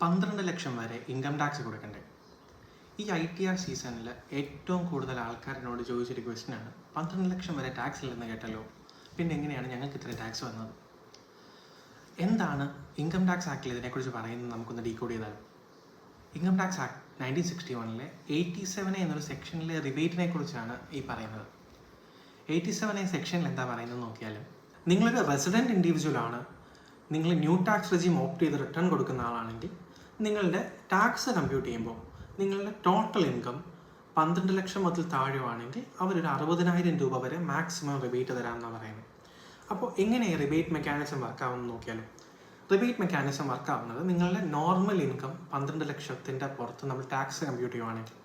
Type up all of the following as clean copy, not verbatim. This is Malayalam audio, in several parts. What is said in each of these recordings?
12 ലക്ഷം വരെ ഇൻകം ടാക്സ് കൊടുക്കണ്ടേ? ഈ ITR സീസണിൽ ഏറ്റവും കൂടുതൽ ആൾക്കാരിനോട് ചോദിച്ചൊരു ക്വസ്റ്റ്യനാണ്, 12 ലക്ഷം വരെ ടാക്സ് ഇല്ലെന്ന് കേട്ടല്ലോ, പിന്നെ എങ്ങനെയാണ് ഞങ്ങൾക്ക് ഇത്രയും ടാക്സ് വന്നത്? എന്താണ് ഇൻകം ടാക്സ് ആക്ടിൽ ഇതിനെക്കുറിച്ച് പറയുന്നത്? നമുക്കൊന്ന് ഡീകോഡ് ചെയ്താൽ, ഇൻകം ടാക്സ് ആക്ട് 1961 87A എന്നൊരു സെക്ഷനിലെ റിബേറ്റിനെ കുറിച്ചാണ് ഈ പറയുന്നത്. 87A സെക്ഷനിൽ എന്താ പറയുന്നത് നോക്കിയാൽ, നിങ്ങളൊരു റെസിഡൻറ്റ് ഇൻഡിവിജ്വൽ ആണ്, നിങ്ങൾ ന്യൂ ടാക്സ് റെജീം ഓപ്റ്റ് ചെയ്ത് റിട്ടേൺ കൊടുക്കുന്ന ആളാണെങ്കിൽ നിങ്ങളുടെ ടാക്സ് കമ്പ്യൂട്ട് ചെയ്യുമ്പോൾ നിങ്ങളുടെ ടോട്ടൽ ഇൻകം 12 ലക്ഷം മുതൽ താഴെയാണെങ്കിൽ അവരൊരു 60,000 രൂപ വരെ മാക്സിമം റിബേറ്റ് തരാമെന്നാണ് പറയുന്നത്. അപ്പോൾ എങ്ങനെയാണ് റിബേറ്റ് മെക്കാനിസം വർക്കാവുന്നത് നോക്കിയാലും, റിബേറ്റ് മെക്കാനിസം വർക്കാവുന്നത് നിങ്ങളുടെ നോർമൽ ഇൻകം 12 ലക്ഷത്തിൻ്റെ പുറത്ത് നമ്മൾ ടാക്സ് കമ്പ്യൂട്ട് ചെയ്യുവാണെങ്കിൽ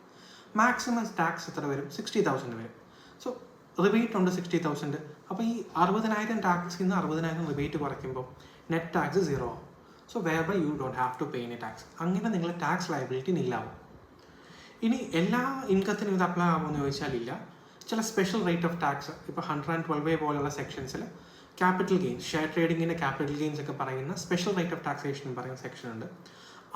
മാക്സിമം ടാക്സ് എത്ര വരും? 60,000 വരും. സോ റിബേറ്റ് ഉണ്ട് 60,000. അപ്പോൾ ഈ 60,000 ടാക്സിൽ നിന്ന് 60,000 റിബേറ്റ് കുറയ്ക്കുമ്പോൾ നെറ്റ് ടാക്സ് 0 ആവും. So whereby you don't have to pay any tax. അങ്ങനെ നിങ്ങൾ ടാക്സ് ലയബിലിറ്റി നില്ലാവും. ഇനി എല്ലാ ഇൻകത്തിനും ഇത് അപ്ലൈ ആകുമെന്ന് ചോദിച്ചാൽ ഇല്ല. ചില സ്പെഷ്യൽ റേറ്റ് ഓഫ് ടാക്സ്, ഇപ്പോൾ 112A പോലുള്ള സെക്ഷൻസിൽ ക്യാപിറ്റൽ ഗെയിൻസ്, ഷെയർ ട്രേഡിങ്ങിൻ്റെ ക്യാപിറ്റൽ ഗെയിൻസ് ഒക്കെ പറയുന്ന സ്പെഷ്യൽ റേറ്റ് ഓഫ് ടാക്സേഷൻ പറയുന്ന സെക്ഷൻ ഉണ്ട്.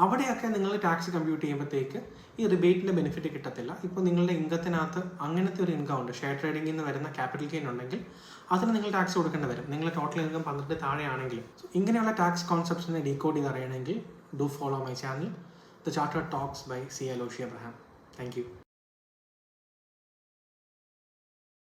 അവിടെയൊക്കെ നിങ്ങൾ ടാക്സ് കമ്പ്യൂട്ട് ചെയ്യുമ്പോഴത്തേക്ക് ഈ റിബേറ്റിൻ്റെ ബെനിഫിറ്റ് കിട്ടത്തില്ല. ഇപ്പോൾ നിങ്ങളുടെ ഇൻകത്തിനകത്ത് അങ്ങനത്തെ ഒരു ഇൻകം ഉണ്ട്, ഷെയർ ട്രേഡിങ്ങിൽ നിന്ന് വരുന്ന ക്യാപിറ്റൽ ഗെയിൻ ഉണ്ടെങ്കിൽ അതിന് നിങ്ങൾ ടാക്സ് കൊടുക്കേണ്ടി വരും, നിങ്ങളുടെ ടോട്ടൽ ഇൻകം 12 താഴെയാണെങ്കിലും. ഇങ്ങനെയുള്ള ടാക്സ് കോൺസെപ്റ്റ്സിനെ ഡീകോഡ് ചെയ്ത് അറിയണമെങ്കിൽ do follow my channel the chartered talks by CA Loshi Abraham. Thank you.